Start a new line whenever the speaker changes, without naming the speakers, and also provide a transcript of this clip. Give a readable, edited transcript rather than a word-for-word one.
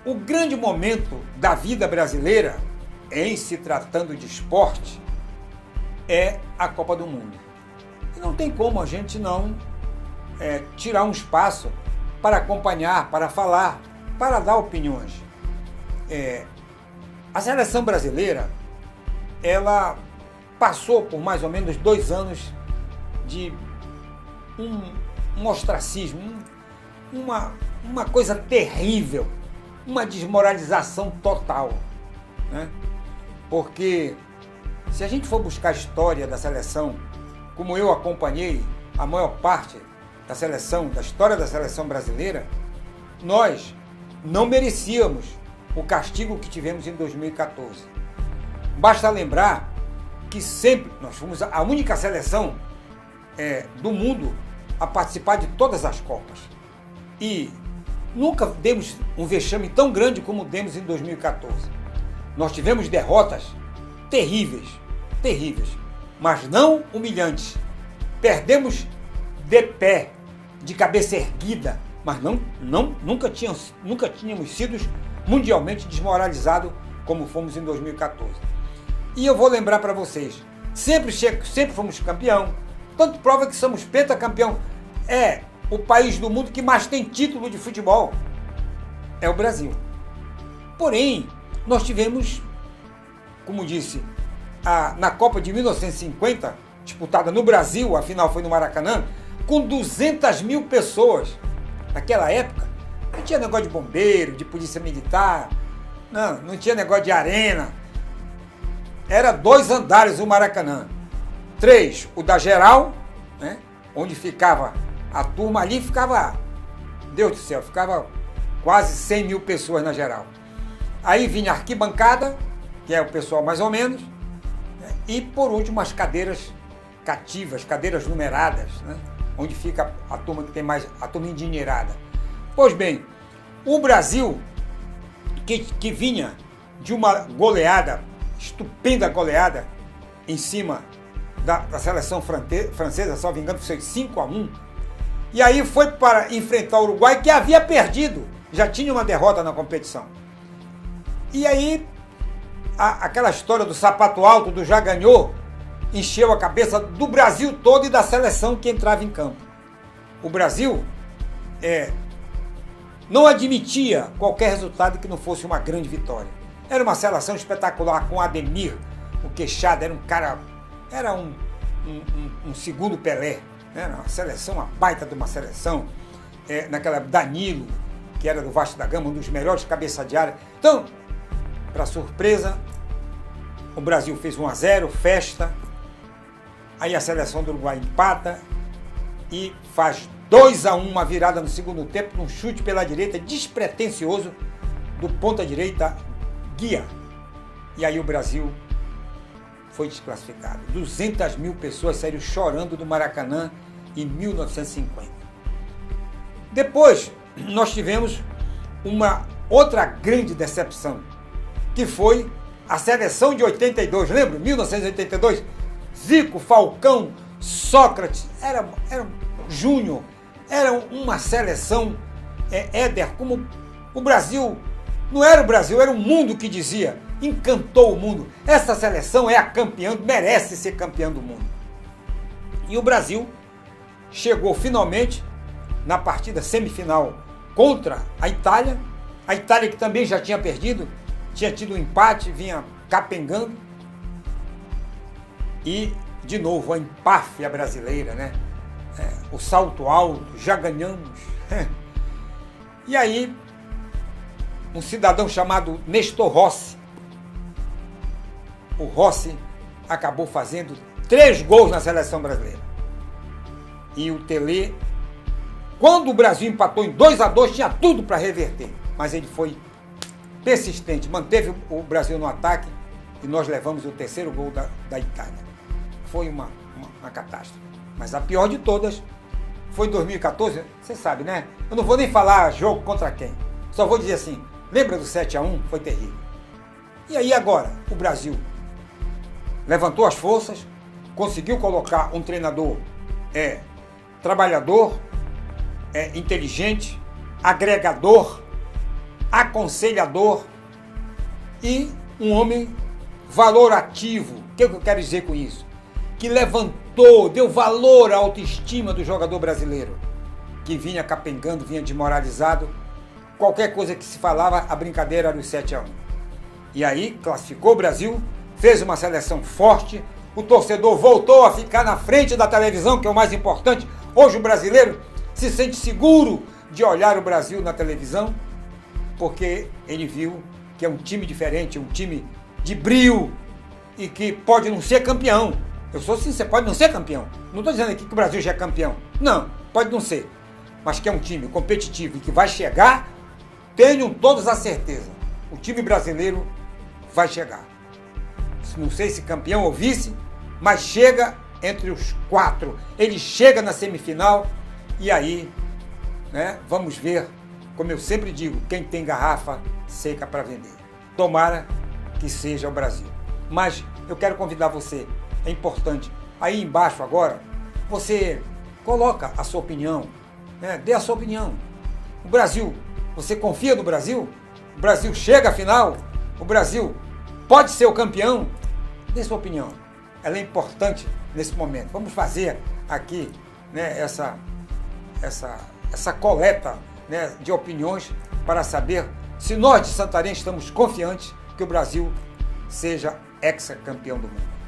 O grande momento da vida brasileira, em se tratando de esporte, é a Copa do Mundo. E não tem como a gente não tirar um espaço para acompanhar, para falar, para dar opiniões. A seleção brasileira, ela passou por mais ou menos 2 anos de um ostracismo, uma coisa terrível, uma desmoralização total, né? Porque se a gente for buscar a história da seleção, como eu acompanhei a maior parte da seleção, da história da seleção brasileira, nós não merecíamos o castigo que tivemos em 2014. Basta lembrar que sempre nós fomos a única seleção do mundo a participar de todas as Copas. E nunca demos um vexame tão grande como demos em 2014. Nós tivemos derrotas terríveis, mas não humilhantes. Perdemos de pé, de cabeça erguida, mas nunca tínhamos sido mundialmente desmoralizados como fomos em 2014. E eu vou lembrar para vocês, sempre fomos campeão, tanto prova que somos pentacampeão. É o país do mundo que mais tem título de futebol, é o Brasil. Porém, nós tivemos, como disse, na Copa de 1950, disputada no Brasil, a final foi no Maracanã, com 200 mil pessoas. Naquela época, não tinha negócio de bombeiro, de polícia militar, não tinha negócio de arena. Era 2 andares o Maracanã. 3, o da geral, né, onde ficava a turma ali, ficava, Deus do céu, ficava quase 100 mil pessoas na geral. Aí vinha a arquibancada, que é o pessoal mais ou menos, né, e por último as cadeiras cativas, cadeiras numeradas, né, onde fica a turma que tem mais, a turma endinheirada. Pois bem, o Brasil, que vinha de uma goleada, estupenda goleada, em cima da seleção francesa, só me engano, foi 5-1, e aí foi para enfrentar o Uruguai, que havia perdido, já tinha uma derrota na competição. E aí, aquela história do sapato alto, do já ganhou, encheu a cabeça do Brasil todo e da seleção que entrava em campo. O Brasil não admitia qualquer resultado que não fosse uma grande vitória. Era uma seleção espetacular, com Ademir, o Queixada, era um cara, era um segundo Pelé, né? Uma seleção, uma baita de uma seleção, naquela Danilo, que era do Vasco da Gama, um dos melhores cabeça de área. Então, para surpresa, o Brasil fez 1-0, festa, aí a seleção do Uruguai empata e faz 2-1, uma virada no segundo tempo, num chute pela direita, despretensioso, do ponta-direita, Guia. E aí o Brasil foi desclassificado. 200 mil pessoas saíram chorando do Maracanã em 1950. Depois, nós tivemos uma outra grande decepção, que foi a seleção de 82, lembra? 1982, Zico, Falcão, Sócrates, era Júnior, era uma seleção, Éder, como o Brasil, não era o Brasil, era o mundo que dizia, encantou o mundo, essa seleção é a campeã, merece ser campeã do mundo. E o Brasil chegou finalmente na partida semifinal contra a Itália que também já tinha perdido, tinha tido um empate, vinha capengando, e de novo a empáfia brasileira, né? O salto alto, já ganhamos. E aí, um cidadão chamado Nestor Rossi, o Rossi acabou fazendo 3 gols na seleção brasileira. E o Tele, quando o Brasil empatou em 2-2, tinha tudo para reverter, mas ele foi persistente, manteve o Brasil no ataque e nós levamos o 3º gol da Itália. Foi uma catástrofe. Mas a pior de todas foi em 2014, você sabe, né? Eu não vou nem falar jogo contra quem, só vou dizer assim, lembra do 7-1? Foi terrível. E aí agora, o Brasil levantou as forças, conseguiu colocar um treinador trabalhador, inteligente, agregador, aconselhador e um homem valorativo. O que eu quero dizer com isso? Que levantou, deu valor à autoestima do jogador brasileiro, que vinha capengando, vinha desmoralizado. Qualquer coisa que se falava, a brincadeira era os 7-1. E aí classificou o Brasil, fez uma seleção forte, o torcedor voltou a ficar na frente da televisão, que é o mais importante. Hoje o brasileiro se sente seguro de olhar o Brasil na televisão, porque ele viu que é um time diferente, um time de brio e que pode não ser campeão. Eu sou sincero, pode não ser campeão. Não estou dizendo aqui que o Brasil já é campeão. Não, pode não ser. Mas que é um time competitivo e que vai chegar, tenham todos a certeza. O time brasileiro vai chegar. Não sei se campeão ou vice, mas chega entre os 4. Ele chega na semifinal e aí, né, vamos ver, como eu sempre digo, quem tem garrafa seca para vender. Tomara que seja o Brasil. Mas eu quero convidar você, é importante, aí embaixo agora, você coloca a sua opinião, né, dê a sua opinião. O Brasil, você confia no Brasil? O Brasil chega à final? O Brasil pode ser o campeão? Dê sua opinião. Ela é importante nesse momento. Vamos fazer aqui, né, essa coleta, né, de opiniões para saber se nós de Santarém estamos confiantes que o Brasil seja ex-campeão do mundo.